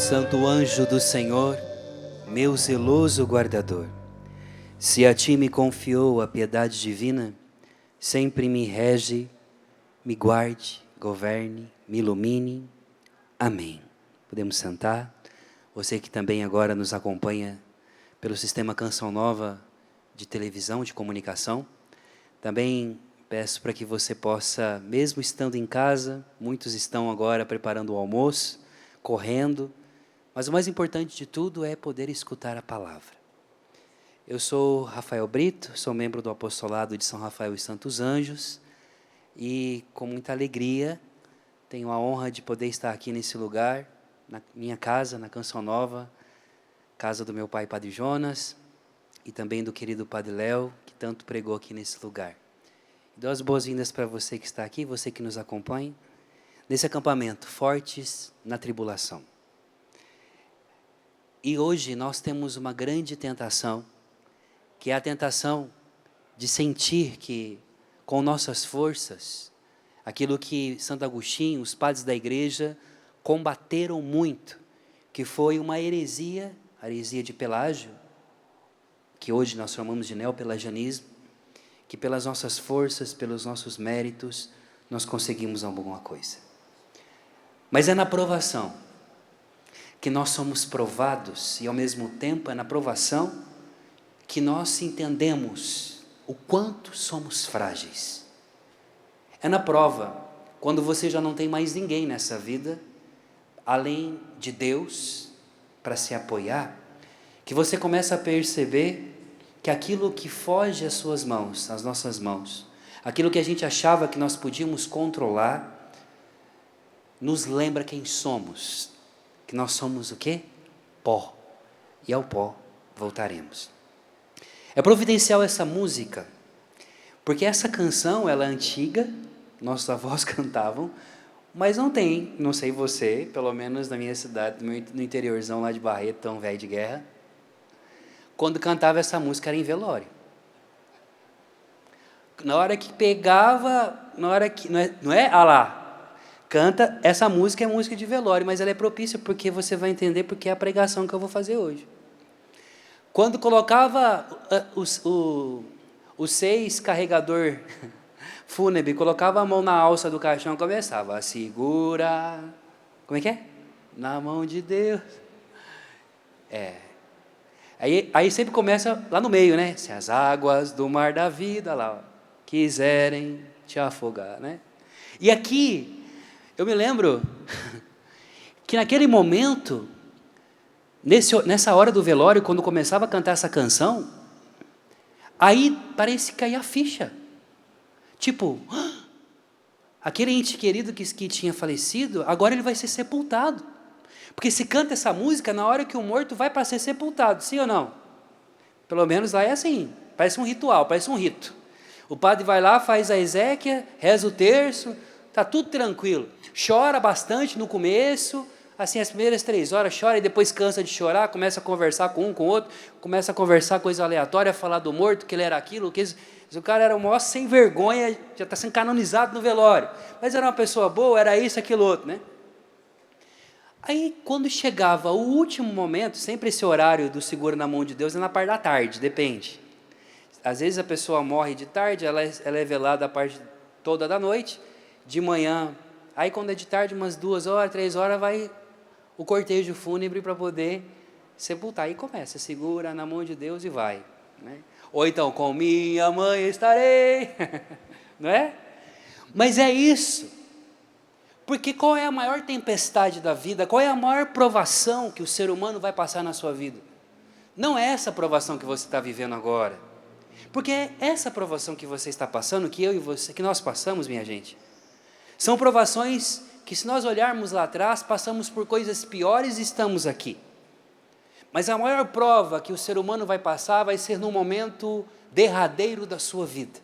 Santo anjo do Senhor, meu zeloso guardador, se a ti me confiou a piedade divina, sempre me rege, me guarde, governe, me ilumine. Amém. Podemos sentar. Você que também agora nos acompanha pelo sistema Canção Nova de televisão, de comunicação, também peço para que você possa, mesmo estando em casa, muitos estão agora preparando o almoço, correndo, mas o mais importante de tudo é poder escutar a palavra. Eu sou Rafael Brito, sou membro do Apostolado de São Rafael e Santos Anjos, e com muita alegria tenho a honra de poder estar aqui nesse lugar, na minha casa, na Canção Nova, casa do meu pai, Padre Jonas, e também do querido Padre Léo, que tanto pregou aqui nesse lugar. Dou as boas-vindas para você que está aqui, você que nos acompanha, nesse acampamento, Fortes na Tribulação. E hoje nós temos uma grande tentação, que é a tentação de sentir que, com nossas forças, aquilo que Santo Agostinho, os padres da igreja, combateram muito, que foi uma heresia, a heresia de Pelágio, que hoje nós chamamos de neopelagianismo, que pelas nossas forças, pelos nossos méritos, nós conseguimos alguma coisa. Mas é na provação que nós somos provados, e ao mesmo tempo é na provação que nós entendemos o quanto somos frágeis. É na prova, quando você já não tem mais ninguém nessa vida, além de Deus, para se apoiar, que você começa a perceber que aquilo que foge às suas mãos, às nossas mãos, aquilo que a gente achava que nós podíamos controlar, nos lembra quem somos, que nós somos o quê? Pó, e ao pó voltaremos. É providencial essa música, porque essa canção, ela é antiga, nossos avós cantavam, mas não tem, não sei você, pelo menos na minha cidade, no interiorzão lá de Barreto, tão velho de guerra, quando cantava essa música era em velório. Na hora que pegava, na hora que, não é, ah lá, canta, essa música é música de velório, mas ela é propícia porque você vai entender porque é a pregação que eu vou fazer hoje. Quando colocava os 6 carregador fúnebre, colocava a mão na alça do caixão, começava a segura, como é que é? Na mão de Deus. Aí sempre começa lá no meio, né? Se as águas do mar da vida lá, ó, quiserem te afogar, né? E aqui, eu me lembro que naquele momento, nessa hora do velório, quando começava a cantar essa canção, aí parece cair a ficha. Tipo, aquele ente querido que tinha falecido, agora ele vai ser sepultado. Porque se canta essa música na hora que o morto vai para ser sepultado, sim ou não? Pelo menos lá é assim, parece um ritual, parece um rito. O padre vai lá, faz a exéquia, reza o terço, está tudo tranquilo. Chora bastante no começo, assim as primeiras 3 horas chora e depois cansa de chorar, começa a conversar com um, com o outro, começa a conversar coisa aleatória, falar do morto, que ele era aquilo, que o cara era o maior sem vergonha, já está sendo canonizado no velório. Mas era uma pessoa boa, era isso, aquilo, outro, né? Aí, quando chegava o último momento, sempre esse horário do seguro na mão de Deus é na parte da tarde, depende. Às vezes a pessoa morre de tarde, ela é velada a parte toda da noite, de manhã. Aí, quando é de tarde, umas 2 horas, 3 horas, vai o cortejo fúnebre para poder sepultar. Aí começa, segura na mão de Deus e vai. Né? Ou então, com minha mãe estarei. Não é? Mas é isso. Porque qual é a maior tempestade da vida? Qual é a maior provação que o ser humano vai passar na sua vida? Não é essa provação que você está vivendo agora. Porque é essa provação que você está passando, que eu e você, que nós passamos, minha gente. São provações que, se nós olharmos lá atrás, passamos por coisas piores e estamos aqui. Mas a maior prova que o ser humano vai passar vai ser no momento derradeiro da sua vida.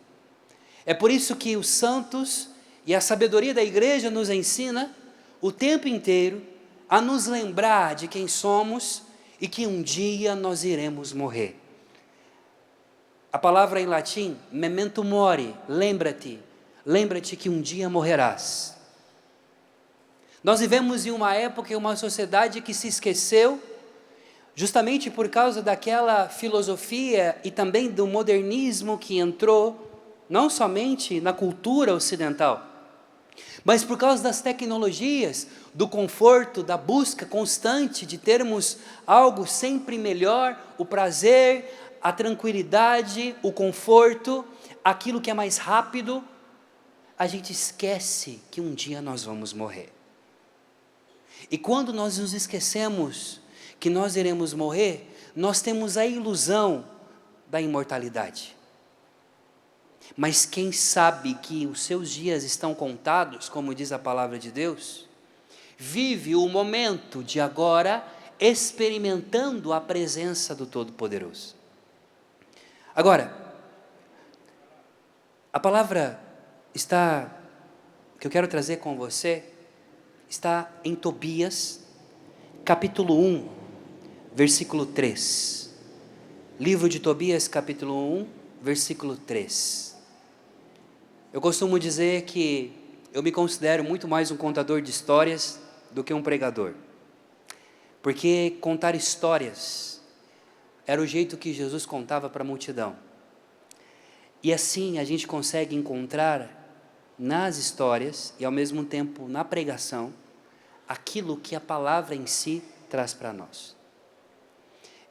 É por isso que os santos e a sabedoria da igreja nos ensina o tempo inteiro a nos lembrar de quem somos e que um dia nós iremos morrer. A palavra em latim, memento mori, lembra-te que um dia morrerás. Nós vivemos em uma época, em uma sociedade que se esqueceu, justamente por causa daquela filosofia e também do modernismo que entrou, não somente na cultura ocidental, mas por causa das tecnologias, do conforto, da busca constante de termos algo sempre melhor, o prazer, a tranquilidade, o conforto, aquilo que é mais rápido, a gente esquece que um dia nós vamos morrer. E quando nós nos esquecemos que nós iremos morrer, nós temos a ilusão da imortalidade. Mas quem sabe que os seus dias estão contados, como diz a palavra de Deus, vive o momento de agora experimentando a presença do Todo-Poderoso. Agora, a palavra que eu quero trazer com você, está em Tobias, capítulo 1, versículo 3. Livro de Tobias, capítulo 1, versículo 3. Eu costumo dizer que eu me considero muito mais um contador de histórias do que um pregador. Porque contar histórias era o jeito que Jesus contava para a multidão. E assim a gente consegue encontrar nas histórias e ao mesmo tempo na pregação aquilo que a palavra em si traz para nós.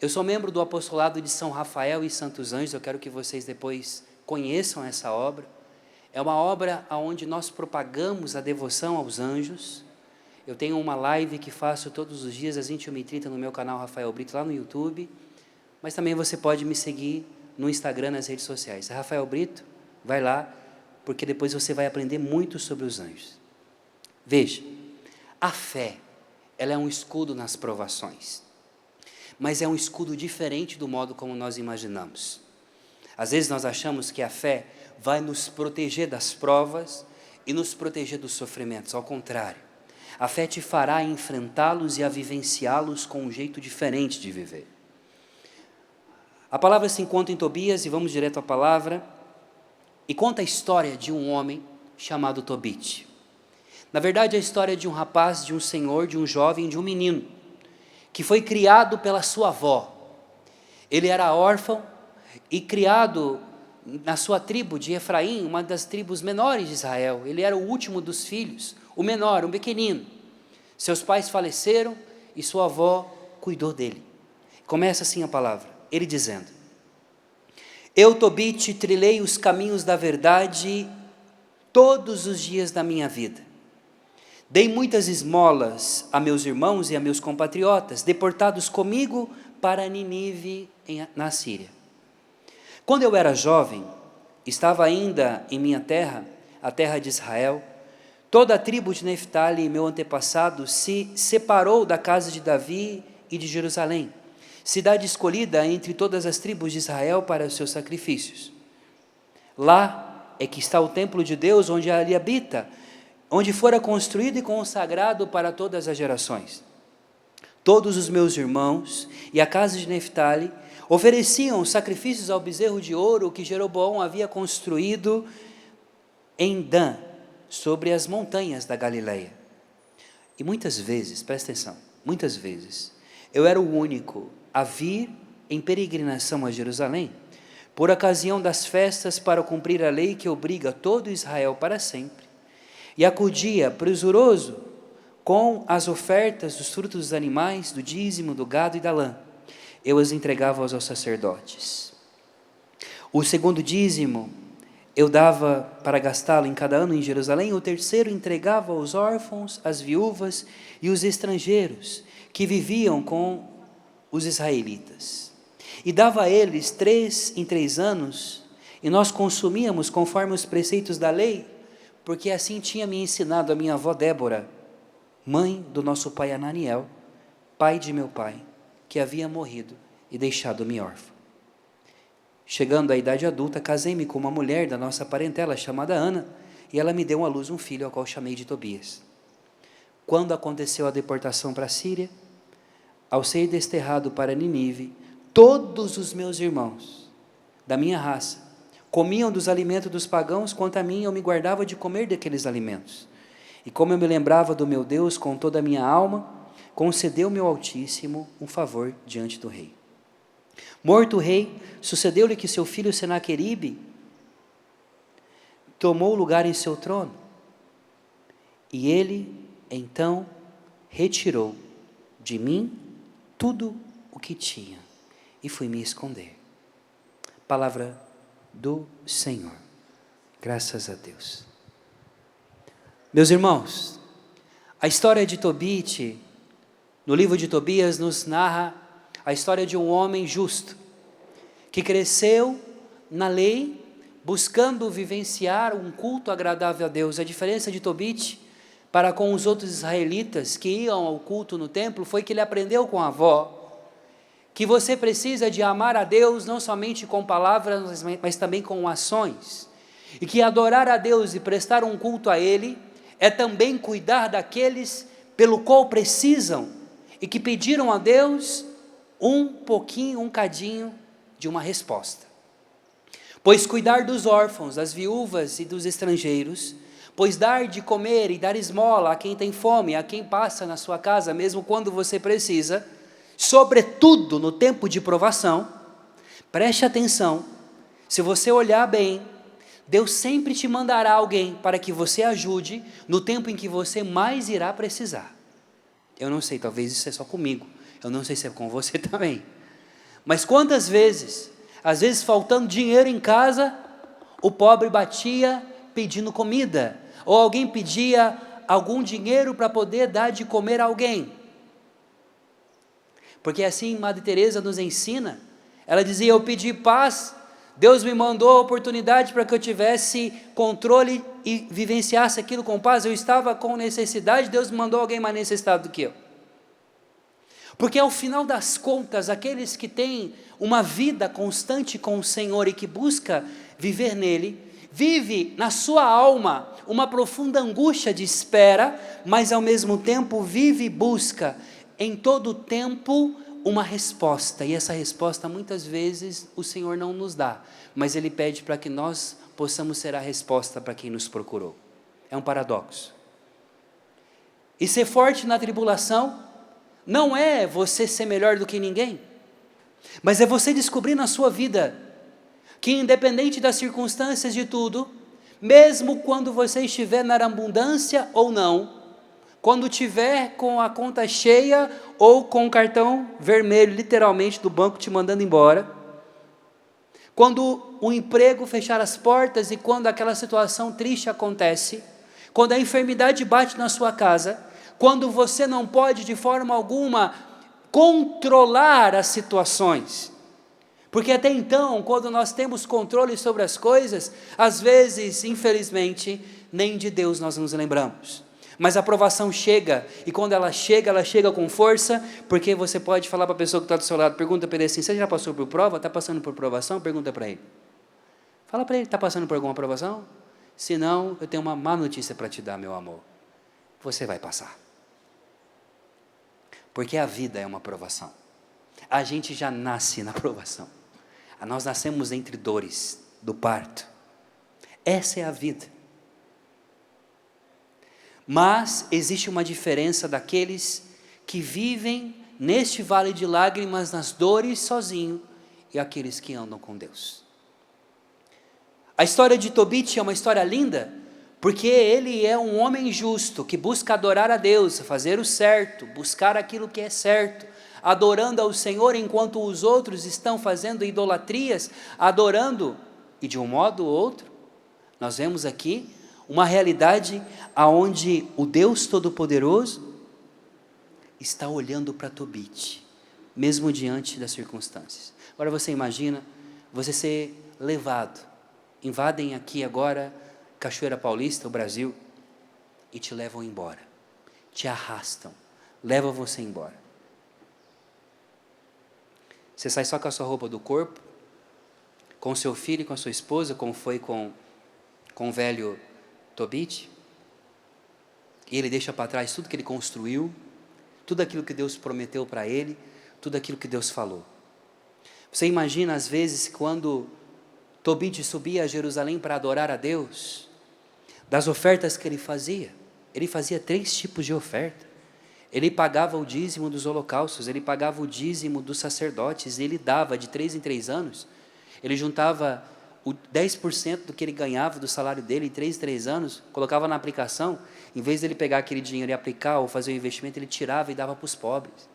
Eu sou membro do apostolado de São Rafael e Santos Anjos, eu quero que vocês depois conheçam essa obra. É uma obra onde nós propagamos a devoção aos anjos. Eu tenho uma live que faço todos os dias às 21h30 no meu canal Rafael Brito, lá no YouTube, mas também você pode me seguir no Instagram, nas redes sociais. Rafael Brito, vai lá, porque depois você vai aprender muito sobre os anjos. Veja, a fé, ela é um escudo nas provações, mas é um escudo diferente do modo como nós imaginamos. Às vezes nós achamos que a fé vai nos proteger das provas e nos proteger dos sofrimentos, ao contrário. A fé te fará enfrentá-los e a vivenciá-los com um jeito diferente de viver. A palavra se encontra em Tobias, e vamos direto à palavra, e conta a história de um homem chamado Tobit. Na verdade, a história de um rapaz, de um senhor, de um jovem, de um menino, que foi criado pela sua avó. Ele era órfão e criado na sua tribo de Efraim, uma das tribos menores de Israel. Ele era o último dos filhos, o menor, um pequenino. Seus pais faleceram e sua avó cuidou dele. Começa assim a palavra, ele dizendo: Eu, Tobit, trilhei os caminhos da verdade todos os dias da minha vida. Dei muitas esmolas a meus irmãos e a meus compatriotas, deportados comigo para Nínive, na Síria. Quando eu era jovem, estava ainda em minha terra, a terra de Israel, toda a tribo de Neftali, meu antepassado, se separou da casa de Davi e de Jerusalém, cidade escolhida entre todas as tribos de Israel para os seus sacrifícios. Lá é que está o templo de Deus, onde ali habita, onde fora construído e consagrado para todas as gerações. Todos os meus irmãos e a casa de Neftali ofereciam sacrifícios ao bezerro de ouro que Jeroboão havia construído em Dan, sobre as montanhas da Galileia. E muitas vezes, presta atenção, muitas vezes, eu era o único a vir em peregrinação a Jerusalém, por ocasião das festas para cumprir a lei que obriga todo Israel para sempre, e acudia presuroso com as ofertas dos frutos dos animais, do dízimo, do gado e da lã. Eu as entregava aos sacerdotes. O segundo dízimo eu dava para gastá-lo em cada ano em Jerusalém, o terceiro entregava aos órfãos, às viúvas e os estrangeiros que viviam com os israelitas. E dava a eles 3 em 3 anos, e nós consumíamos conforme os preceitos da lei, porque assim tinha me ensinado a minha avó Débora, mãe do nosso pai Ananiel, pai de meu pai, que havia morrido e deixado-me órfã. Chegando à idade adulta, casei-me com uma mulher da nossa parentela chamada Ana, e ela me deu à luz um filho, ao qual chamei de Tobias. Quando aconteceu a deportação para a Síria, ao ser desterrado para Nínive, todos os meus irmãos da minha raça comiam dos alimentos dos pagãos, quanto a mim eu me guardava de comer daqueles alimentos. E como eu me lembrava do meu Deus com toda a minha alma, concedeu meu Altíssimo um favor diante do rei. Morto o rei, sucedeu-lhe que seu filho Senaqueribe tomou lugar em seu trono. E ele, então, retirou de mim tudo o que tinha e fui me esconder. Palavra do Senhor. Graças a Deus. Meus irmãos, a história de Tobit, no livro de Tobias, nos narra a história de um homem justo, que cresceu na lei, buscando vivenciar um culto agradável a Deus. A diferença de Tobit para com os outros israelitas que iam ao culto no templo, foi que ele aprendeu com a avó, que você precisa de amar a Deus, não somente com palavras, mas também com ações, e que adorar a Deus e prestar um culto a Ele, é também cuidar daqueles pelo qual precisam, e que pediram a Deus um pouquinho, um cadinho de uma resposta. Pois cuidar dos órfãos, das viúvas e dos estrangeiros, pois dar de comer e dar esmola a quem tem fome, a quem passa na sua casa, mesmo quando você precisa, sobretudo no tempo de provação, preste atenção, se você olhar bem, Deus sempre te mandará alguém para que você ajude no tempo em que você mais irá precisar. Eu não sei, talvez isso é só comigo, eu não sei se é com você também, mas quantas vezes, às vezes faltando dinheiro em casa, o pobre batia pedindo comida, ou alguém pedia algum dinheiro para poder dar de comer a alguém, porque assim Madre Teresa nos ensina, ela dizia, eu pedi paz, Deus me mandou a oportunidade para que eu tivesse controle e vivenciasse aquilo com paz, eu estava com necessidade, Deus me mandou alguém mais necessitado do que eu, porque ao final das contas, aqueles que têm uma vida constante com o Senhor e que busca viver nele, vive na sua alma uma profunda angústia de espera, mas ao mesmo tempo vive e busca em todo o tempo uma resposta, e essa resposta muitas vezes o Senhor não nos dá, mas Ele pede para que nós possamos ser a resposta para quem nos procurou. É um paradoxo. E ser forte na tribulação não é você ser melhor do que ninguém, mas é você descobrir na sua vida que independente das circunstâncias de tudo, mesmo quando você estiver na abundância ou não, quando tiver com a conta cheia ou com o cartão vermelho, literalmente, do banco te mandando embora, quando o emprego fechar as portas e quando aquela situação triste acontece, quando a enfermidade bate na sua casa, quando você não pode de forma alguma controlar as situações, porque até então, quando nós temos controle sobre as coisas, às vezes, infelizmente, nem de Deus nós nos lembramos. Mas a provação chega, e quando ela chega com força, porque você pode falar para a pessoa que está do seu lado, pergunta para ele assim, você já passou por prova? Está passando por provação? Pergunta para ele. Fala para ele, está passando por alguma provação? Se não, eu tenho uma má notícia para te dar, meu amor. Você vai passar. Porque a vida é uma provação. A gente já nasce na provação. Nós nascemos entre dores do parto. Essa é a vida. Mas existe uma diferença daqueles que vivem neste vale de lágrimas, nas dores sozinho, e aqueles que andam com Deus. A história de Tobit é uma história linda, porque ele é um homem justo, que busca adorar a Deus, fazer o certo, buscar aquilo que é certo, adorando ao Senhor, enquanto os outros estão fazendo idolatrias, adorando, e de um modo ou outro, nós vemos aqui uma realidade aonde o Deus Todo-Poderoso está olhando para Tobit, mesmo diante das circunstâncias. Agora você imagina, você ser levado, invadem aqui agora, Cachoeira Paulista, o Brasil, e te levam embora, te arrastam, levam você embora. Você sai só com a sua roupa do corpo, com o seu filho e com a sua esposa, como foi com o velho Tobit, e ele deixa para trás tudo que ele construiu, tudo aquilo que Deus prometeu para ele, tudo aquilo que Deus falou. Você imagina às vezes quando Tobit subia a Jerusalém para adorar a Deus, das ofertas que ele fazia, ele fazia 3 tipos de oferta. Ele pagava o dízimo dos holocaustos, ele pagava o dízimo dos sacerdotes, ele dava de 3 em 3 anos, ele juntava o 10% do que ele ganhava do salário dele em 3 em 3 anos, colocava na aplicação, em vez dele pegar aquele dinheiro e aplicar ou fazer um investimento, ele tirava e dava para os pobres.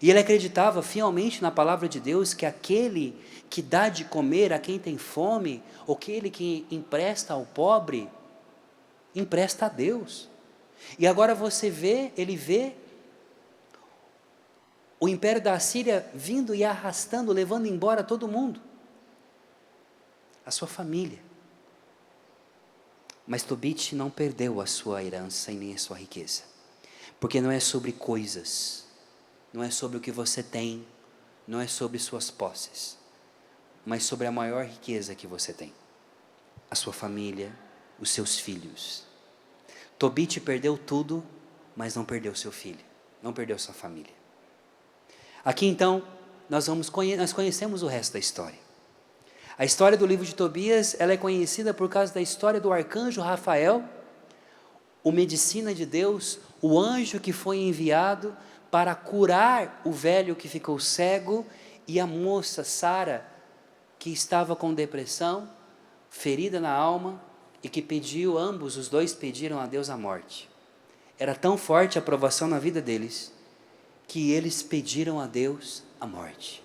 E ele acreditava fielmente na palavra de Deus, que aquele que dá de comer a quem tem fome, ou aquele que empresta ao pobre, empresta a Deus. E agora ele vê o império da Assíria vindo e arrastando, levando embora todo mundo, a sua família. Mas Tobit não perdeu a sua herança e nem a sua riqueza, porque não é sobre coisas, não é sobre o que você tem, não é sobre suas posses, mas sobre a maior riqueza que você tem, a sua família, os seus filhos. Tobit perdeu tudo, mas não perdeu seu filho, não perdeu sua família. Aqui então, nós conhecemos o resto da história. A história do livro de Tobias, ela é conhecida por causa da história do arcanjo Rafael, o medicina de Deus, o anjo que foi enviado para curar o velho que ficou cego e a moça Sara, que estava com depressão, ferida na alma, e que os dois pediram a Deus a morte. Era tão forte a provação na vida deles, que eles pediram a Deus a morte.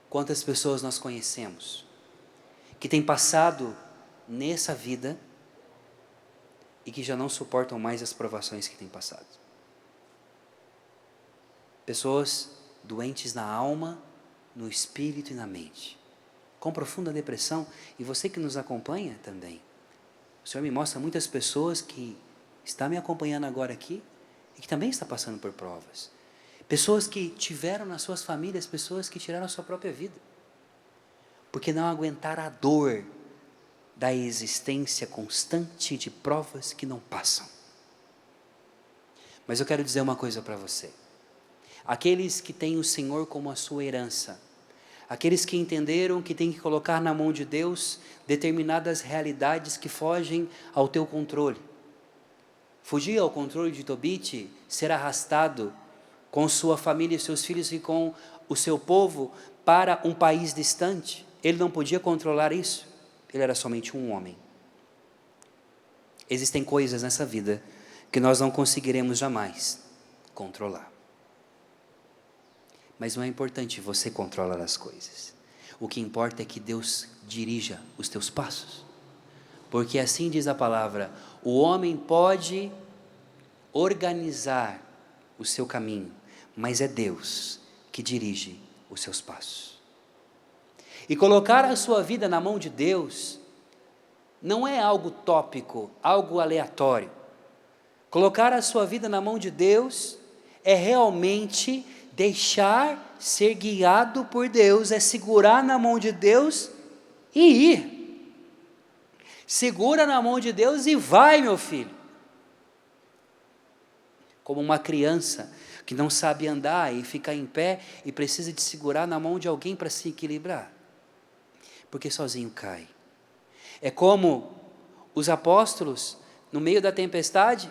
Quantas pessoas nós conhecemos, que têm passado nessa vida, e que já não suportam mais as provações que têm passado. Pessoas doentes na alma, no espírito e na mente, com profunda depressão, e você que nos acompanha também. O Senhor me mostra muitas pessoas que estão me acompanhando agora aqui, e que também estão passando por provas. Pessoas que tiveram nas suas famílias, pessoas que tiraram a sua própria vida, porque não aguentaram a dor da existência constante de provas que não passam. Mas eu quero dizer uma coisa para você. Aqueles que têm o Senhor como a sua herança, aqueles que entenderam que tem que colocar na mão de Deus determinadas realidades que fogem ao teu controle. Fugir ao controle de Tobit, ser arrastado com sua família e seus filhos e com o seu povo para um país distante. Ele não podia controlar isso, ele era somente um homem. Existem coisas nessa vida que nós não conseguiremos jamais controlar. Mas não é importante você controlar as coisas. O que importa é que Deus dirija os teus passos. Porque assim diz a palavra, o homem pode organizar o seu caminho, mas é Deus que dirige os seus passos. E colocar a sua vida na mão de Deus não é algo tópico, algo aleatório. Colocar a sua vida na mão de Deus é realmente deixar ser guiado por Deus, é segurar na mão de Deus e ir. Segura na mão de Deus e vai, meu filho. Como uma criança que não sabe andar e ficar em pé e precisa de segurar na mão de alguém para se equilibrar, porque sozinho cai. É como os apóstolos no meio da tempestade,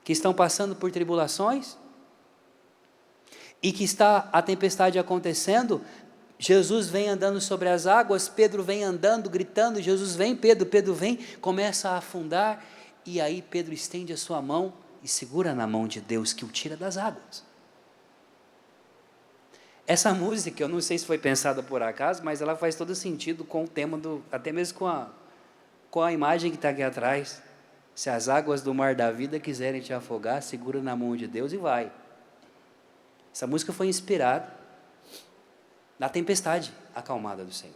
que estão passando por tribulações, e que está a tempestade acontecendo, Jesus vem andando sobre as águas, Pedro vem andando, gritando, Jesus vem, Pedro vem, começa a afundar, e aí Pedro estende a sua mão e segura na mão de Deus que o tira das águas. Essa música, eu não sei se foi pensada por acaso, mas ela faz todo sentido com o tema, até mesmo com a imagem que está aqui atrás. Se as águas do mar da vida quiserem te afogar, segura na mão de Deus e vai. Essa música foi inspirada na tempestade acalmada do Senhor.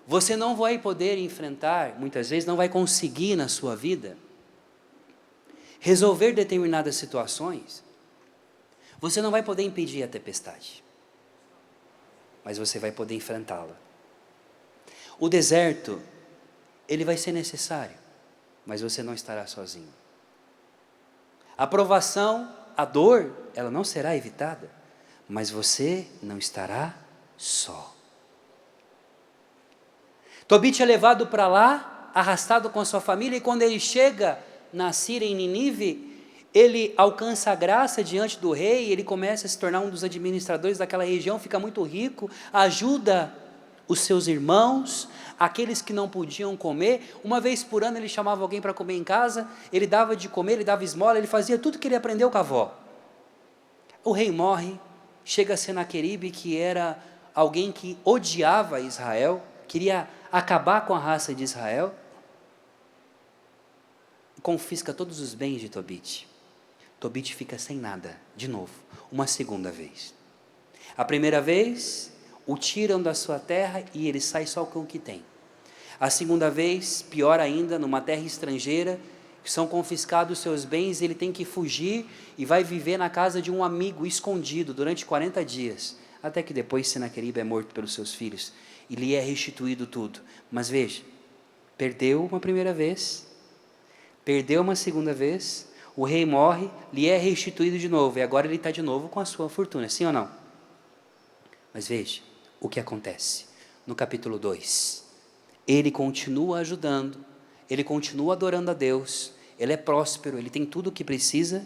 Você não vai poder enfrentar, muitas vezes, não vai conseguir na sua vida resolver determinadas situações. Você não vai poder impedir a tempestade, mas você vai poder enfrentá-la. O deserto, ele vai ser necessário, mas você não estará sozinho. A provação, a dor, ela não será evitada, mas você não estará só. Tobit é levado para lá, arrastado com a sua família, e quando ele chega na Síria, em Nínive, ele alcança a graça diante do rei, ele começa a se tornar um dos administradores daquela região, fica muito rico, ajuda os seus irmãos, aqueles que não podiam comer. Uma vez por ano ele chamava alguém para comer em casa, ele dava de comer, ele dava esmola, ele fazia tudo que ele aprendeu com a avó. O rei morre, chega a Senaqueribe, que era alguém que odiava Israel, queria acabar com a raça de Israel, confisca todos os bens de Tobit. Tobit fica sem nada, de novo, uma segunda vez. A primeira vez, o tiram da sua terra e ele sai só com o que tem. A segunda vez, pior ainda, numa terra estrangeira, são confiscados seus bens, ele tem que fugir e vai viver na casa de um amigo escondido durante 40 dias, até que depois Senaqueribe é morto pelos seus filhos e lhe é restituído tudo. Mas veja, perdeu uma primeira vez, perdeu uma segunda vez, o rei morre, lhe é restituído de novo, e agora ele está de novo com a sua fortuna, sim ou não? Mas veja o que acontece no capítulo 2, ele continua ajudando, ele continua adorando a Deus, ele é próspero, ele tem tudo o que precisa.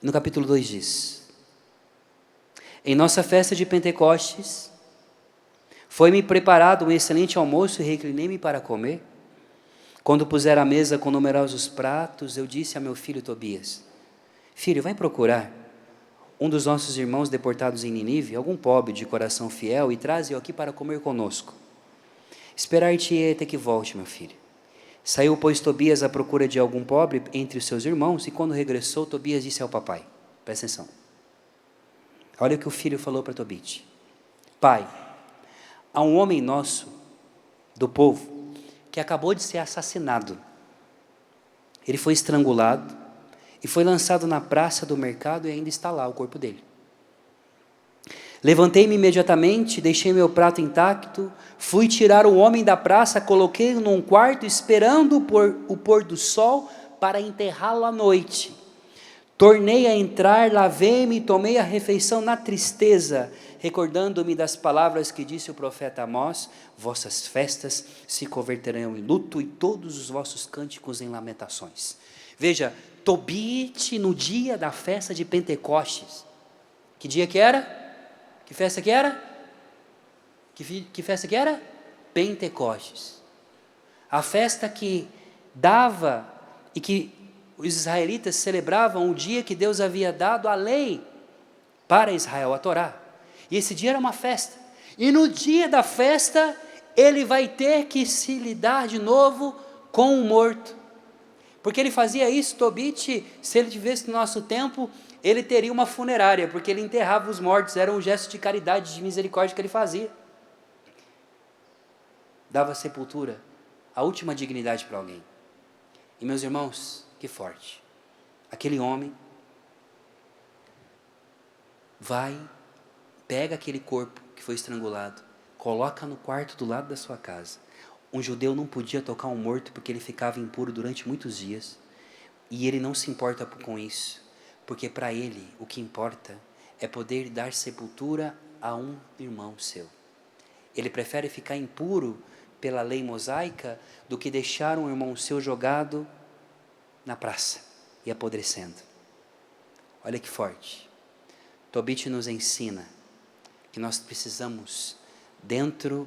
No capítulo 2 diz: em nossa festa de Pentecostes, foi-me preparado um excelente almoço e reclinei-me para comer. Quando puseram à mesa com numerosos pratos, eu disse a meu filho Tobias: filho, vai procurar um dos nossos irmãos deportados em Nínive, algum pobre de coração fiel, e traze-o aqui para comer conosco. Esperar-te-ei até que volte, meu filho. Saiu, pois, Tobias à procura de algum pobre entre os seus irmãos, e quando regressou, Tobias disse ao papai, presta atenção, olha o que o filho falou para Tobit: pai, há um homem nosso, do povo, que acabou de ser assassinado. Ele foi estrangulado e foi lançado na praça do mercado, e ainda está lá o corpo dele. Levantei-me imediatamente, deixei meu prato intacto, fui tirar o homem da praça, coloquei-o num quarto, esperando o pôr do sol para enterrá-lo à noite. Tornei a entrar, lavei-me e tomei a refeição na tristeza, recordando-me das palavras que disse o profeta Amós: vossas festas se converterão em luto e todos os vossos cânticos em lamentações. Veja, Tobit no dia da festa de Pentecostes. Que dia que era? Que festa que era? Que festa que era? Pentecostes. A festa que dava e que os israelitas celebravam o dia que Deus havia dado a lei para Israel, a Torá. E esse dia era uma festa. E no dia da festa, ele vai ter que se lidar de novo com o morto. Porque ele fazia isso, Tobit, se ele tivesse no nosso tempo, ele teria uma funerária, porque ele enterrava os mortos, era um gesto de caridade, de misericórdia que ele fazia. Dava sepultura, a última dignidade para alguém. E meus irmãos, que forte. Aquele homem vai, pega aquele corpo que foi estrangulado, coloca no quarto do lado da sua casa. Um judeu não podia tocar um morto porque ele ficava impuro durante muitos dias. E ele não se importa com isso, porque para ele o que importa é poder dar sepultura a um irmão seu. Ele prefere ficar impuro pela lei mosaica do que deixar um irmão seu jogado na praça e apodrecendo. Olha que forte. Tobit nos ensina que nós precisamos, dentro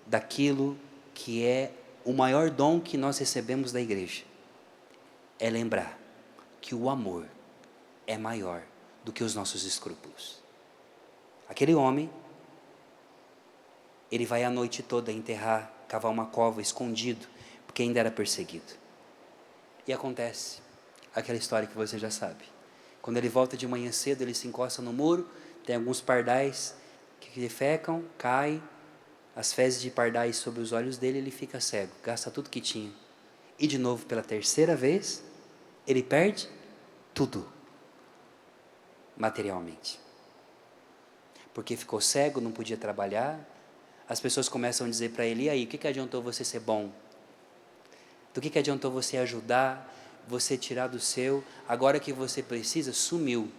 daquilo que é o maior dom que nós recebemos da igreja, é lembrar que o amor é maior do que os nossos escrúpulos. Aquele homem, ele vai a noite toda enterrar, cavar uma cova escondido, porque ainda era perseguido. E acontece aquela história que você já sabe. Quando ele volta de manhã cedo, ele se encosta no muro, tem alguns pardais que defecam, caem, as fezes de pardais sobre os olhos dele, ele fica cego, gasta tudo que tinha. E de novo, pela terceira vez, ele perde tudo, materialmente. Porque ficou cego, não podia trabalhar. As pessoas começam a dizer para ele: e aí, o que adiantou você ser bom? Do que adiantou você ajudar, você tirar do seu, agora que você precisa, sumiu.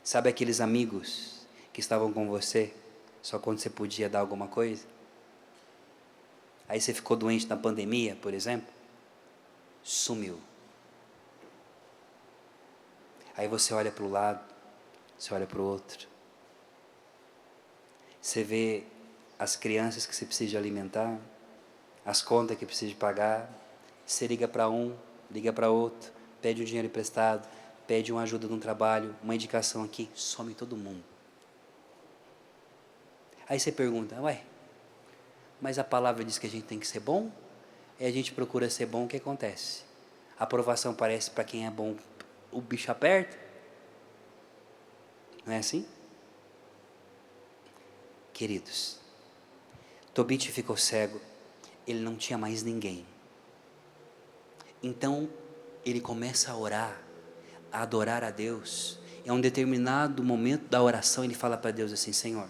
Sabe aqueles amigos que estavam com você, só quando você podia dar alguma coisa. Aí você ficou doente na pandemia, por exemplo, sumiu. Aí você olha para o lado, você olha para o outro. Você vê as crianças que você precisa alimentar, as contas que precisa pagar. Você liga para um, liga para outro, pede um dinheiro emprestado, pede uma ajuda no trabalho, uma indicação aqui, some todo mundo. Aí você pergunta, ué, mas a palavra diz que a gente tem que ser bom? E a gente procura ser bom, o que acontece? A aprovação parece para quem é bom, o bicho aperta? Não é assim? Queridos, Tobit ficou cego, ele não tinha mais ninguém. Então, ele começa a orar, a adorar a Deus. Em um determinado momento da oração, ele fala para Deus assim, Senhor,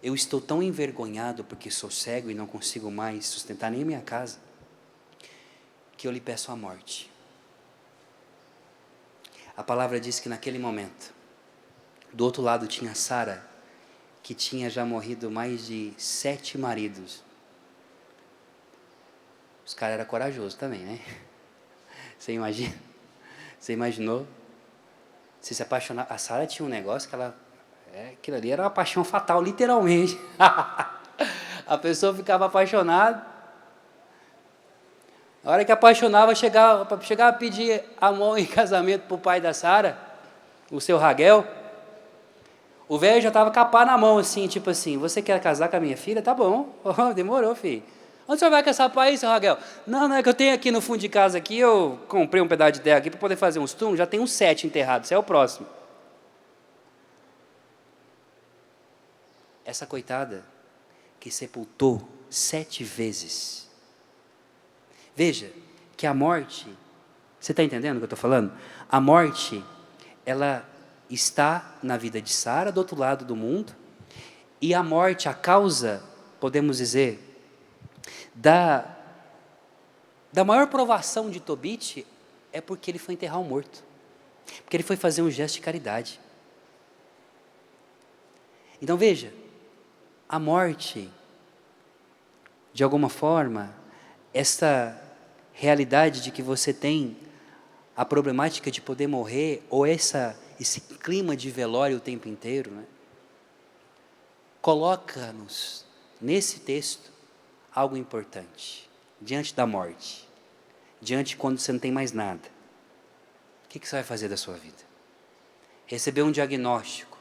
eu estou tão envergonhado porque sou cego e não consigo mais sustentar nem minha casa, que eu lhe peço a morte. A palavra diz que naquele momento, do outro lado tinha Sara, que tinha já morrido mais de 7 maridos. Os caras eram corajosos também, né? Você imagina? Você imaginou? Você se apaixonar. A Sara tinha um negócio que ela... aquilo ali era uma paixão fatal, literalmente. A pessoa ficava apaixonada. Na hora que apaixonava, chegava a pedir a mão em casamento para o pai da Sara, o seu Raguel. O velho já estava com a pá na mão, assim, tipo assim, você quer casar com a minha filha? Tá bom, demorou, filho. Onde o senhor vai com essa pá aí, seu Raguel? Não, é que eu tenho aqui no fundo de casa, aqui, eu comprei um pedaço de terra aqui para poder fazer uns túmulos, já tem uns 7 enterrados, esse é o próximo. Essa coitada que sepultou 7 vezes. Veja que a morte, você está entendendo o que eu estou falando? A morte, ela está na vida de Sara, do outro lado do mundo, e a morte, a causa, podemos dizer, da maior provação de Tobit é porque ele foi enterrar um morto, porque ele foi fazer um gesto de caridade. Então veja, a morte, de alguma forma, essa realidade de que você tem a problemática de poder morrer, ou esse clima de velório o tempo inteiro, né? Coloca-nos, nesse texto, algo importante, diante da morte, diante quando você não tem mais nada. O que você vai fazer da sua vida? Recebeu um diagnóstico,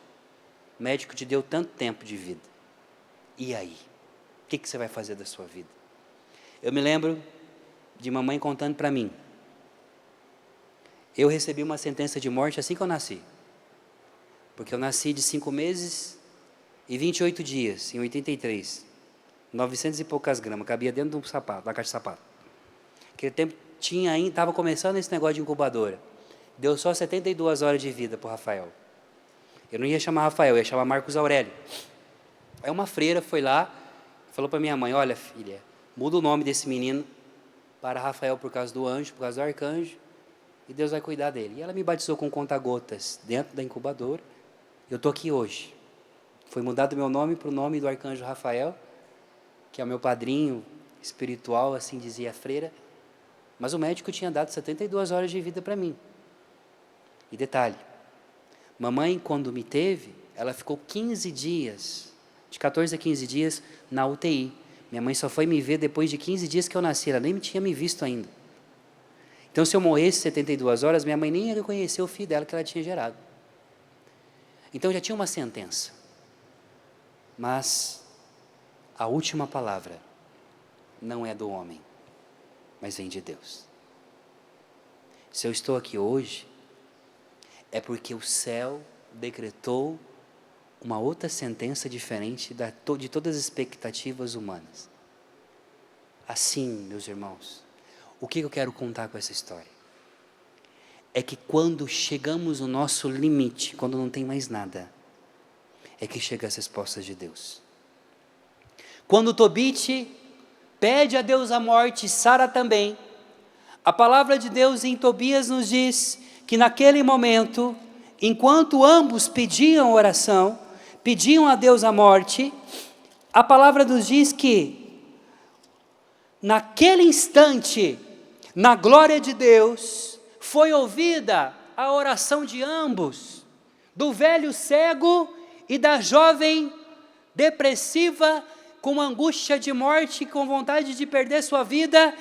o médico te deu tanto tempo de vida, e aí? O que você vai fazer da sua vida? Eu me lembro de mamãe contando para mim, eu recebi uma sentença de morte assim que eu nasci, porque eu nasci de 5 meses e 28 dias, em 83, 900 e poucas gramas, cabia dentro de um sapato, da caixa de sapato. Naquele tempo estava começando esse negócio de incubadora, deu só 72 horas de vida para o Rafael. Eu não ia chamar Rafael, eu ia chamar Marcos Aurélio. Aí uma freira foi lá, falou para minha mãe, olha filha, muda o nome desse menino para Rafael por causa do anjo, por causa do arcanjo, e Deus vai cuidar dele. E ela me batizou com conta-gotas dentro da incubadora. Eu estou aqui hoje. Foi mudado meu nome para o nome do arcanjo Rafael, que é o meu padrinho espiritual, assim dizia a freira. Mas o médico tinha dado 72 horas de vida para mim. E detalhe, mamãe, quando me teve, ela ficou 15 dias, de 14 a 15 dias, na UTI. Minha mãe só foi me ver depois de 15 dias que eu nasci, ela nem tinha me visto ainda. Então, se eu morresse 72 horas, minha mãe nem ia reconhecer o filho dela que ela tinha gerado. Então, já tinha uma sentença. Mas a última palavra não é do homem, mas vem de Deus. Se eu estou aqui hoje, é porque o céu decretou uma outra sentença diferente de todas as expectativas humanas. Assim, meus irmãos, o que eu quero contar com essa história? É que quando chegamos no nosso limite, quando não tem mais nada, é que chegam as respostas de Deus. Quando Tobit pede a Deus a morte, Sara também, a palavra de Deus em Tobias nos diz que naquele momento, enquanto ambos pediam oração, pediam a Deus a morte, a palavra nos diz que, naquele instante, na glória de Deus, foi ouvida a oração de ambos, do velho cego e da jovem depressiva, com angústia de morte, com vontade de perder sua vida,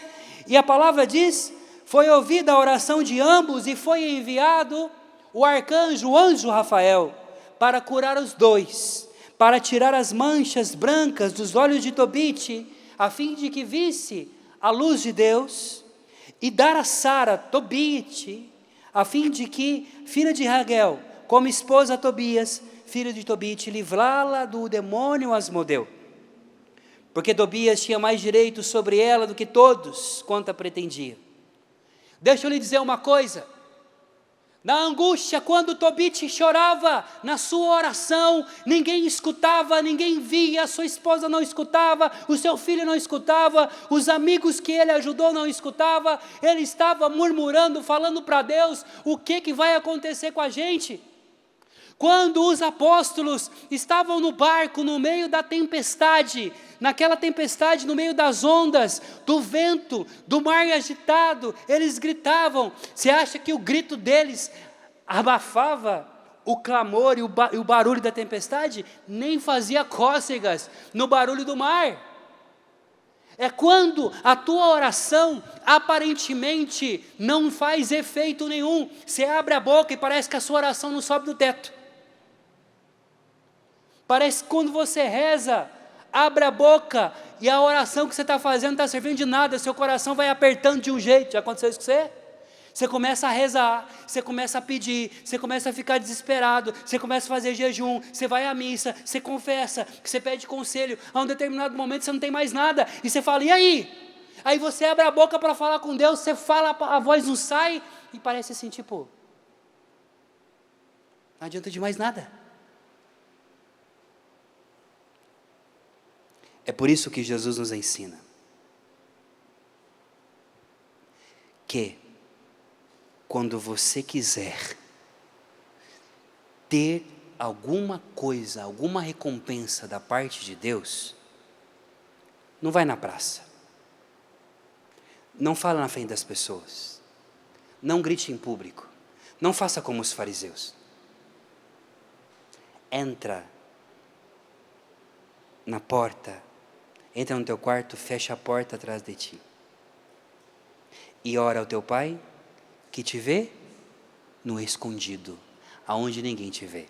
e a palavra diz, foi ouvida a oração de ambos, e foi enviado o arcanjo, o anjo Rafael, para curar os dois, para tirar as manchas brancas dos olhos de Tobite, a fim de que visse a luz de Deus, e dar a Sara, Tobite, a fim de que, filha de Raguel, como esposa a Tobias, filho de Tobite, livrá-la do demônio Asmodeu, porque Tobias tinha mais direito sobre ela do que todos, quanto a pretendia. Deixa eu lhe dizer uma coisa, na angústia, quando Tobite chorava, na sua oração, ninguém escutava, ninguém via, a sua esposa não escutava, o seu filho não escutava, os amigos que ele ajudou não escutavam, ele estava murmurando, falando para Deus, o que vai acontecer com a gente? Quando os apóstolos estavam no barco, no meio da tempestade, naquela tempestade, no meio das ondas, do vento, do mar agitado, eles gritavam. Você acha que o grito deles abafava o clamor e o barulho da tempestade? Nem fazia cócegas no barulho do mar. É quando a tua oração aparentemente não faz efeito nenhum. Você abre a boca e parece que a sua oração não sobe do teto. Parece que quando você reza, abre a boca e a oração que você está fazendo não está servindo de nada, seu coração vai apertando de um jeito. Já aconteceu isso com você? Você começa a rezar, você começa a pedir, você começa a ficar desesperado, você começa a fazer jejum, você vai à missa, você confessa, você pede conselho, a um determinado momento você não tem mais nada, e você fala, e aí? Aí você abre a boca para falar com Deus, você fala, a voz não sai, e parece assim, tipo, não adianta de mais nada. É por isso que Jesus nos ensina que, quando você quiser ter alguma coisa, alguma recompensa da parte de Deus, não vai na praça, não fala na frente das pessoas, não grite em público, não faça como os fariseus. Entra na porta, entra no teu quarto, fecha a porta atrás de ti. E ora ao teu pai, que te vê no escondido, aonde ninguém te vê.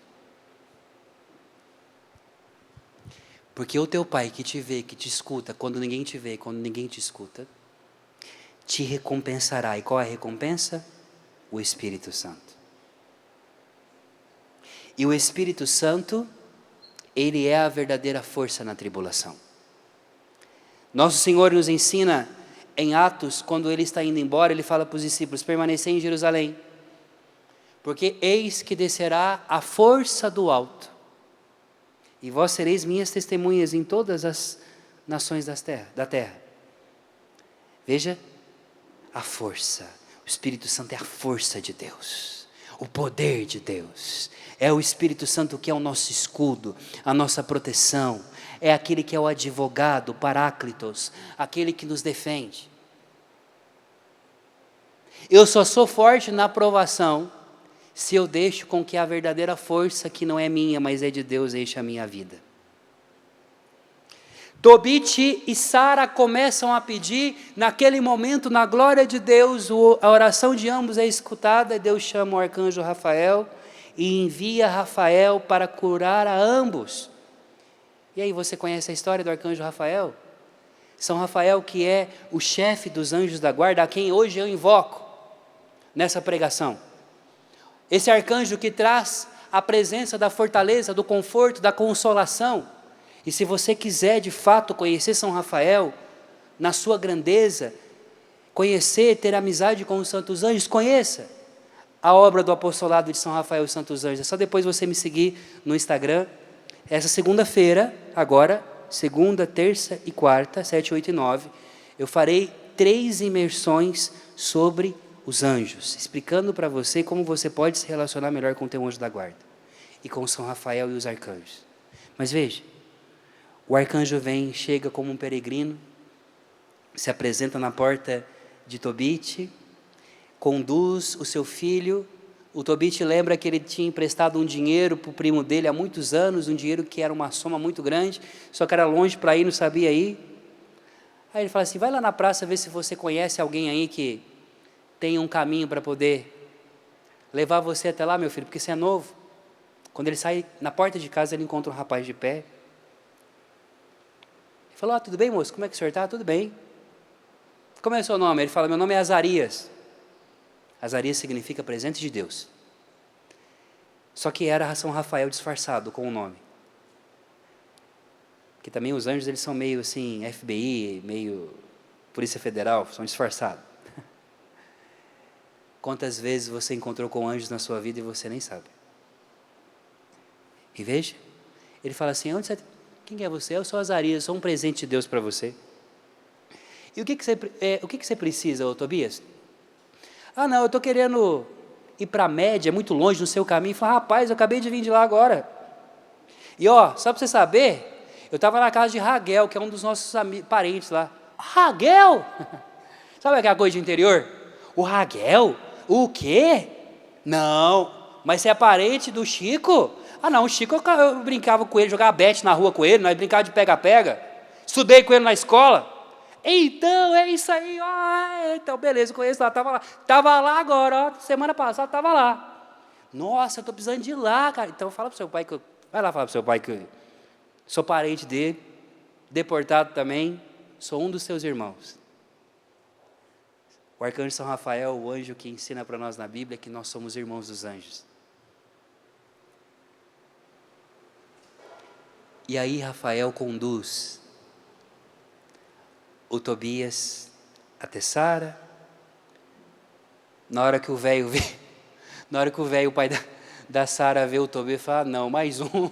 Porque o teu pai que te vê, que te escuta, quando ninguém te vê, quando ninguém te escuta, te recompensará. E qual é a recompensa? O Espírito Santo. E o Espírito Santo, ele é a verdadeira força na tribulação. Nosso Senhor nos ensina em Atos, quando ele está indo embora, ele fala para os discípulos, permanecei em Jerusalém, porque eis que descerá a força do alto, e vós sereis minhas testemunhas em todas as nações da terra. Veja, a força, o Espírito Santo é a força de Deus, o poder de Deus, é o Espírito Santo que é o nosso escudo, a nossa proteção, é aquele que é o advogado, o Paráclitos, aquele que nos defende. Eu só sou forte na provação se eu deixo com que a verdadeira força, que não é minha, mas é de Deus, enche a minha vida. Tobite e Sara começam a pedir, naquele momento, na glória de Deus, a oração de ambos é escutada, Deus chama o arcanjo Rafael e envia Rafael para curar a ambos. E aí, você conhece a história do arcanjo Rafael? São Rafael, que é o chefe dos anjos da guarda, a quem hoje eu invoco nessa pregação. Esse arcanjo que traz a presença da fortaleza, do conforto, da consolação. E se você quiser de fato conhecer São Rafael, na sua grandeza, conhecer, ter amizade com os santos anjos, conheça a obra do apostolado de São Rafael e os santos anjos. É só depois você me seguir no Instagram. Essa segunda-feira, agora, segunda, terça e quarta, 7, 8 e 9, eu farei 3 imersões sobre os anjos, explicando para você como você pode se relacionar melhor com o teu anjo da guarda, e com São Rafael e os arcanjos. Mas veja, o arcanjo vem, chega como um peregrino, se apresenta na porta de Tobit, conduz o seu filho. O Tobit lembra que ele tinha emprestado um dinheiro para o primo dele há muitos anos, um dinheiro que era uma soma muito grande, só que era longe para ir, não sabia ir. Aí ele fala assim, vai lá na praça ver se você conhece alguém aí que tem um caminho para poder levar você até lá, meu filho, porque você é novo. Quando ele sai na porta de casa, ele encontra um rapaz de pé. Ele falou, tudo bem, moço? Como é que o senhor está? Tudo bem. Como é o seu nome? Ele fala, meu nome é Azarias. Azarias significa presente de Deus. Só que era São Rafael disfarçado com o nome. Porque também os anjos, eles são meio assim, FBI, meio Polícia Federal, são disfarçados. Quantas vezes você encontrou com anjos na sua vida e você nem sabe? E veja, ele fala assim, quem é você? Eu sou Azarias, sou um presente de Deus para você. E o que você precisa, ô Tobias? Não, eu estou querendo ir para a Média, é muito longe no seu caminho. Fala, rapaz, eu acabei de vir de lá agora. E só para você saber, eu estava na casa de Raguel, que é um dos nossos parentes lá. Raguel? Sabe aquela coisa de interior? O Raguel? O quê? Não, mas você é parente do Chico? Não, o Chico eu brincava com ele, jogava bete na rua com ele, nós brincava de pega-pega. Estudei com ele na escola. Então, é isso aí, então beleza, eu conheço lá, estava lá agora, semana passada estava lá. Nossa, eu estou precisando de ir lá, cara. Então fala para o seu pai, vai lá falar para o seu pai que eu sou parente dele, deportado também, sou um dos seus irmãos. O arcanjo São Rafael, o anjo que ensina para nós na Bíblia que nós somos irmãos dos anjos. E aí Rafael conduz o Tobias até Sara. Na hora que o velho vê, o pai da Sara vê o Tobias, fala, não, mais um.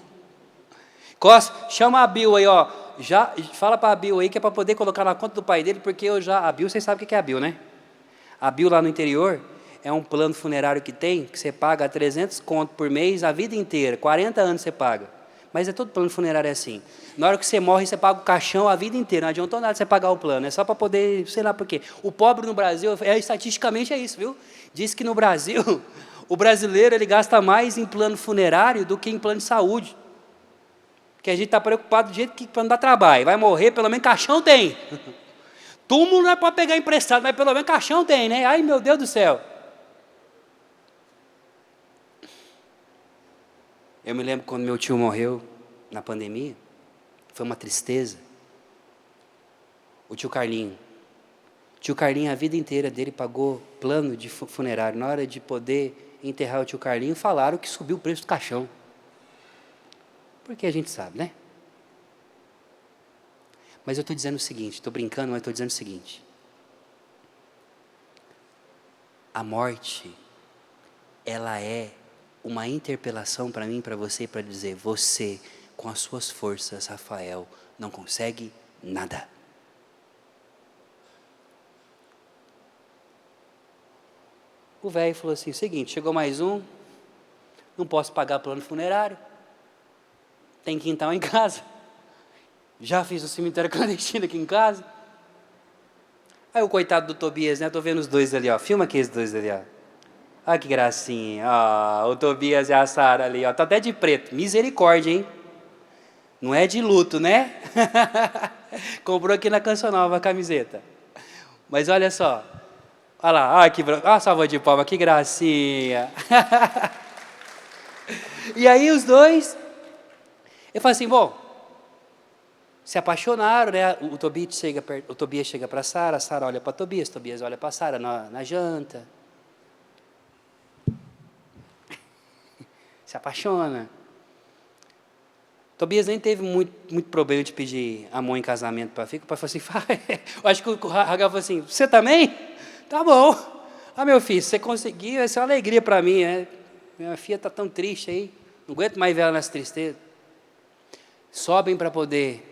Costa, chama a Bill aí, já fala para a Bill aí que é para poder colocar na conta do pai dele, porque a Bill, vocês sabem o que é a Bill, né? A Bill lá no interior é um plano funerário que você paga 300 conto por mês a vida inteira, 40 anos você paga. Mas todo plano funerário é assim. Na hora que você morre, você paga o caixão a vida inteira. Não adiantou nada você pagar o plano. É só para poder, sei lá por quê. O pobre no Brasil, estatisticamente é isso, viu? Diz que no Brasil, o brasileiro ele gasta mais em plano funerário do que em plano de saúde. Porque a gente está preocupado do jeito que para não dar trabalho. Vai morrer, pelo menos caixão tem. Túmulo não é para pegar emprestado, mas pelo menos caixão tem, né? Ai, meu Deus do céu. Eu me lembro quando meu tio morreu na pandemia, foi uma tristeza. O tio Carlinho, a vida inteira dele pagou plano de funerário. Na hora de poder enterrar o tio Carlinho, falaram que subiu o preço do caixão. Porque a gente sabe, né? Mas eu estou dizendo o seguinte, estou brincando, mas estou dizendo o seguinte. A morte, ela é uma interpelação para mim, para você, para dizer, você, com as suas forças, Rafael, não consegue nada. O velho falou assim, seguinte, chegou mais um, não posso pagar plano funerário, tem quintal em casa, já fiz um cemitério clandestino aqui em casa. Aí o coitado do Tobias, né, estou vendo os dois ali, filma aqui esses dois ali, Olha que gracinha, o Tobias e a Sara ali, tá até de preto, misericórdia, hein? Não é de luto, né? Comprou aqui na Canção Nova a camiseta. Mas olha só, olha lá, que salva de palma, que gracinha. E aí os dois, eu falo assim, bom, se apaixonaram, né? O Tobias chega para Sara, a Sara olha para Tobias olha para Sara na janta. Se apaixona. Tobias nem teve muito problema de pedir a mãe em casamento para a filha. O pai falou assim, eu acho que o Ragal falou assim, você também? Tá bom. Meu filho, se você conseguir, vai ser uma alegria para mim, né? Minha filha está tão triste aí, não aguento mais ver ela nessa tristeza. Sobem para poder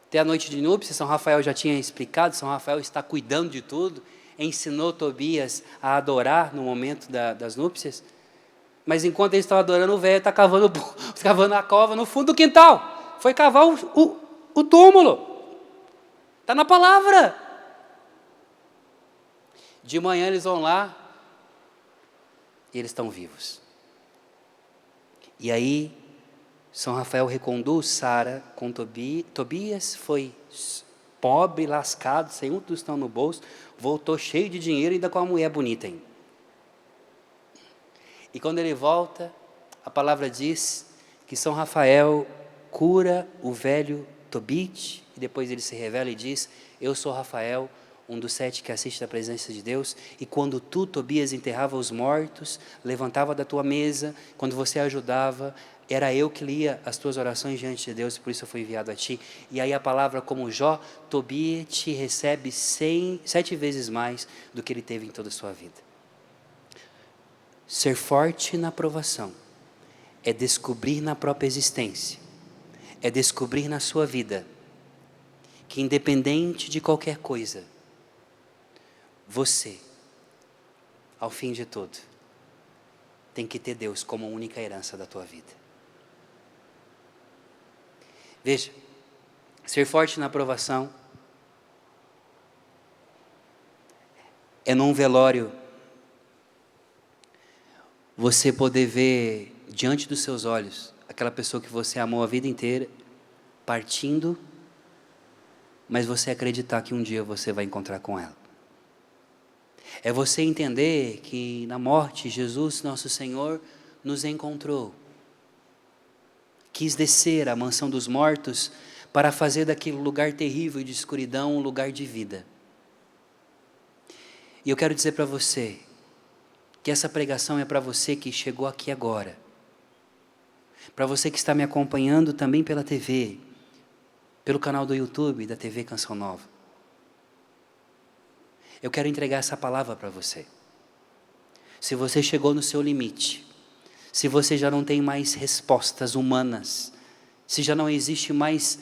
ter a noite de núpcias. São Rafael já tinha explicado, São Rafael está cuidando de tudo, ensinou Tobias a adorar no momento das núpcias. Mas enquanto eles estão adorando, o velho está cavando cavando a cova no fundo do quintal. Foi cavar o túmulo. Está na palavra. De manhã eles vão lá e eles estão vivos. E aí, São Rafael reconduz Sara com Tobias, foi pobre, lascado, sem um tostão no bolso, voltou cheio de dinheiro e ainda com uma mulher bonita ainda. E quando ele volta, a palavra diz que São Rafael cura o velho Tobit, e depois ele se revela e diz: eu sou Rafael, um dos 7 que assiste à presença de Deus, e quando tu, Tobias, enterrava os mortos, levantava da tua mesa, quando você ajudava, era eu que lia as tuas orações diante de Deus, e por isso eu fui enviado a ti. E aí a palavra como Jó, Tobias te recebe 7 vezes mais do que ele teve em toda a sua vida. Ser forte na provação é descobrir na própria existência, é descobrir na sua vida, que independente de qualquer coisa, você, ao fim de tudo, tem que ter Deus como única herança da tua vida. Veja, ser forte na provação é num velório você poder ver diante dos seus olhos aquela pessoa que você amou a vida inteira partindo, mas você acreditar que um dia você vai encontrar com ela. É você entender que na morte Jesus, nosso Senhor, nos encontrou. Quis descer à mansão dos mortos para fazer daquele lugar terrível de escuridão um lugar de vida. E eu quero dizer para você que essa pregação é para você que chegou aqui agora. Para você que está me acompanhando também pela TV, pelo canal do YouTube da TV Canção Nova. Eu quero entregar essa palavra para você. Se você chegou no seu limite, se você já não tem mais respostas humanas, se já não existe mais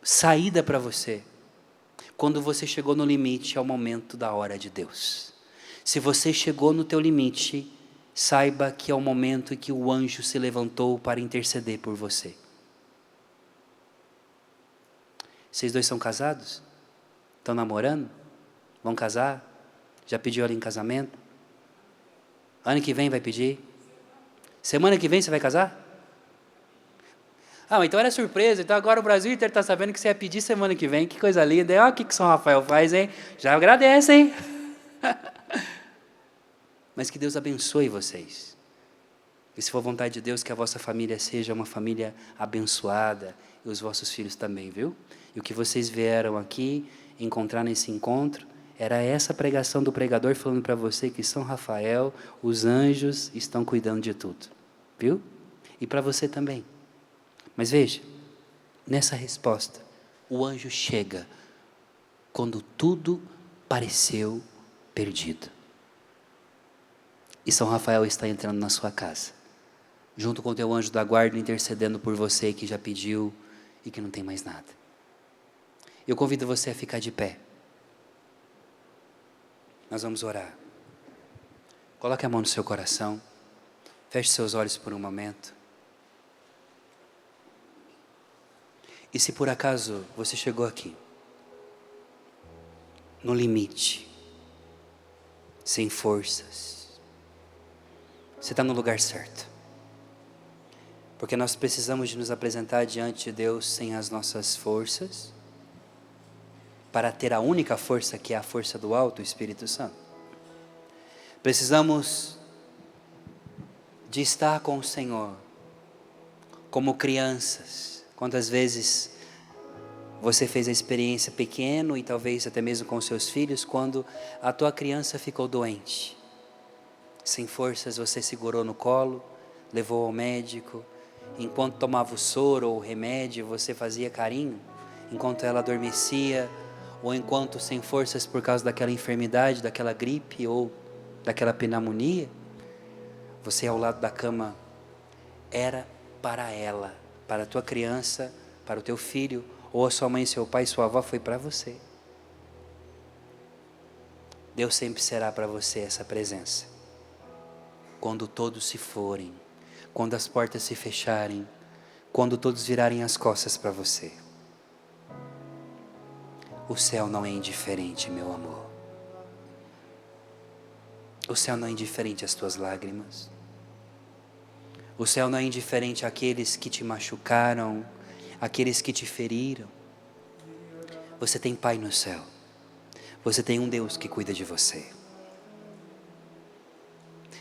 saída para você, quando você chegou no limite, é o momento da hora de Deus. Se você chegou no teu limite, saiba que é o momento em que o anjo se levantou para interceder por você. Vocês dois são casados? Estão namorando? Vão casar? Já pediu ela em casamento? Ano que vem vai pedir? Semana que vem você vai casar? Ah, então era surpresa. Então agora o Brasil inteiro está sabendo que você ia pedir semana que vem. Que coisa linda. Olha o que São Rafael faz, hein? Já agradece, hein? Mas que Deus abençoe vocês. E se for vontade de Deus, que a vossa família seja uma família abençoada. E os vossos filhos também, viu? E o que vocês vieram aqui encontrar nesse encontro era essa pregação do pregador falando para você que São Rafael, os anjos estão cuidando de tudo. Viu? E para você também. Mas veja, nessa resposta, o anjo chega quando tudo pareceu perdido. E São Rafael está entrando na sua casa, junto com o teu anjo da guarda, intercedendo por você que já pediu e que não tem mais nada. Eu convido você a ficar de pé. Nós vamos orar. Coloque a mão no seu coração. Feche seus olhos por um momento. E se por acaso você chegou aqui, no limite, sem forças, você está no lugar certo. Porque nós precisamos de nos apresentar diante de Deus sem as nossas forças, para ter a única força que é a força do alto, o Espírito Santo. Precisamos de estar com o Senhor, como crianças. Quantas vezes você fez a experiência pequeno e talvez até mesmo com seus filhos, quando a tua criança ficou doente. Sem forças você segurou no colo, levou ao médico, enquanto tomava o soro ou o remédio você fazia carinho, enquanto ela adormecia, ou enquanto sem forças por causa daquela enfermidade, daquela gripe ou daquela pneumonia, você ao lado da cama era para ela, para a tua criança, para o teu filho, ou a sua mãe, seu pai, sua avó, foi para você. Deus sempre será para você essa presença. Quando todos se forem, quando as portas se fecharem, quando todos virarem as costas para você. O céu não é indiferente, meu amor. O céu não é indiferente às tuas lágrimas. O céu não é indiferente àqueles que te machucaram, àqueles que te feriram. Você tem Pai no céu. Você tem um Deus que cuida de você.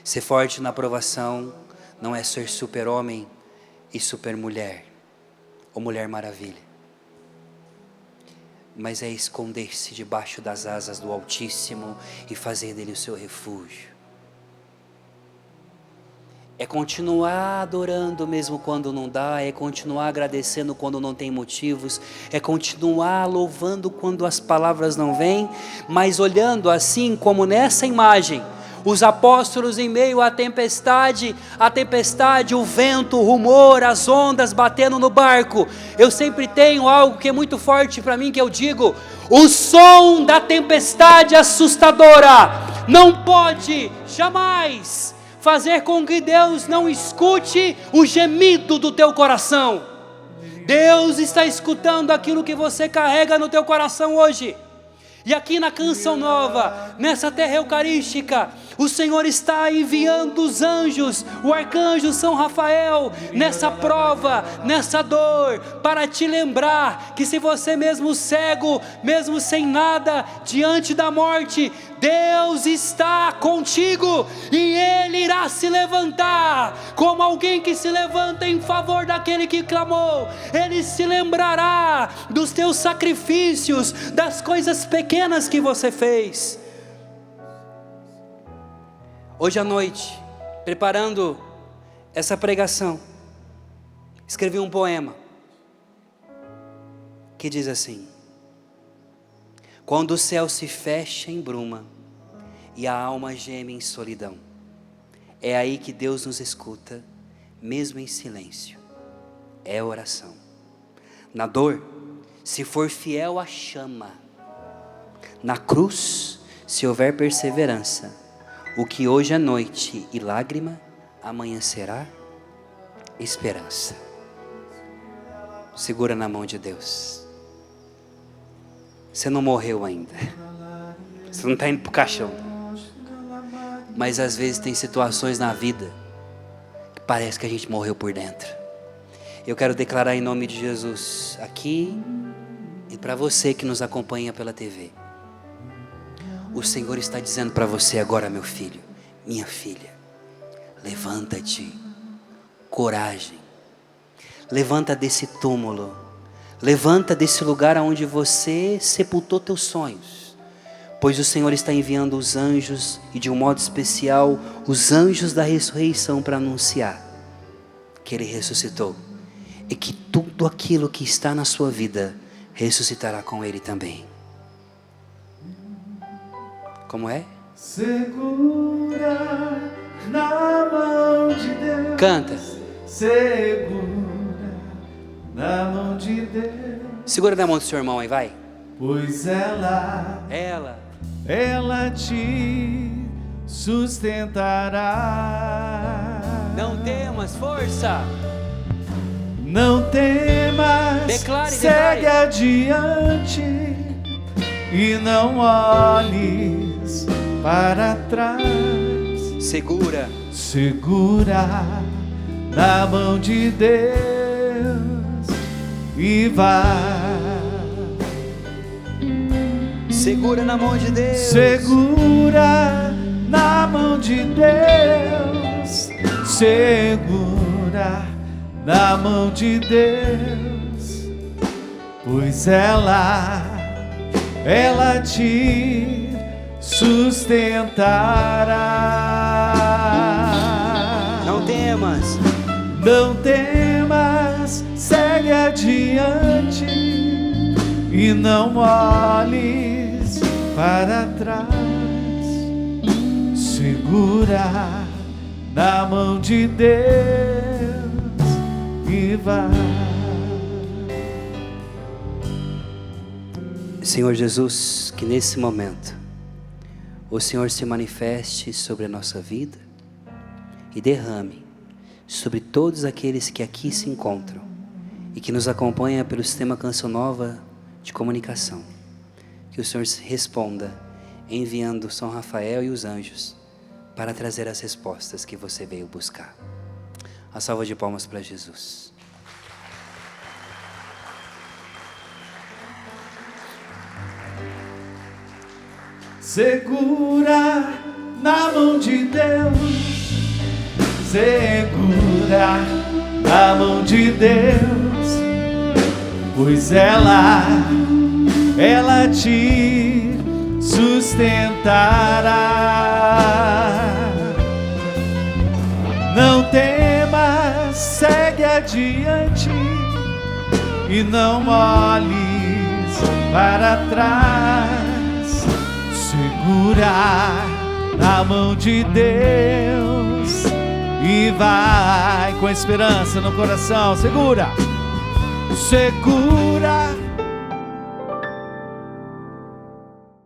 Ser forte na provação não é ser super-homem e super-mulher, ou Mulher Maravilha, mas é esconder-se debaixo das asas do Altíssimo e fazer dele o seu refúgio. É continuar adorando mesmo quando não dá, é continuar agradecendo quando não tem motivos, é continuar louvando quando as palavras não vêm, mas olhando assim como nessa imagem, os apóstolos em meio à tempestade, o vento, o rumor, as ondas batendo no barco. Eu sempre tenho algo que é muito forte para mim, que eu digo: o som da tempestade assustadora não pode jamais fazer com que Deus não escute o gemido do teu coração. Deus está escutando aquilo que você carrega no teu coração hoje. E aqui na Canção Nova, nessa terra eucarística, o Senhor está enviando os anjos, o arcanjo São Rafael, nessa prova, nessa dor, para te lembrar que se você mesmo cego, mesmo sem nada, diante da morte, Deus está contigo e Ele irá se levantar, como alguém que se levanta em favor daquele que clamou. Ele se lembrará dos teus sacrifícios, das coisas pequenas que você fez. Hoje à noite, preparando essa pregação, escrevi um poema que diz assim: quando o céu se fecha em bruma e a alma geme em solidão, é aí que Deus nos escuta, mesmo em silêncio. É oração. Na dor, se for fiel à chama, na cruz, se houver perseverança, o que hoje é noite e lágrima, amanhã será esperança. Segura na mão de Deus. Você não morreu ainda. Você não está indo para o caixão. Mas às vezes tem situações na vida que parece que a gente morreu por dentro. Eu quero declarar em nome de Jesus aqui e para você que nos acompanha pela TV. O Senhor está dizendo para você agora, meu filho, minha filha, levanta-te, coragem, levanta desse túmulo, levanta desse lugar onde você sepultou teus sonhos, pois o Senhor está enviando os anjos, e de um modo especial, os anjos da ressurreição, para anunciar que Ele ressuscitou, e que tudo aquilo que está na sua vida, ressuscitará com Ele também. Como é? Segura na mão de Deus. Canta. Segura na mão de Deus. Segura na mão do seu irmão aí, vai. Pois ela te sustentará. Não temas, força. Não temas, declare, segue adiante e não olhes para trás. Segura na mão de Deus e vai. Segura na mão de Deus. Segura na mão de Deus. Segura na mão de Deus, pois ela te sustentará. Não temas, segue adiante e não olhes para trás. Segura na mão de Deus e vai. Senhor Jesus, que nesse momento o Senhor se manifeste sobre a nossa vida e derrame sobre todos aqueles que aqui se encontram e que nos acompanha pelo sistema Canção Nova de comunicação. Que o Senhor responda enviando São Rafael e os anjos para trazer as respostas que você veio buscar. A salva de palmas para Jesus. Segura na mão de Deus, segura na mão de Deus, pois ela te sustentará. Não temas, segue adiante e não olhes para trás. Segura na mão de Deus e vai com esperança no coração. Segura, segura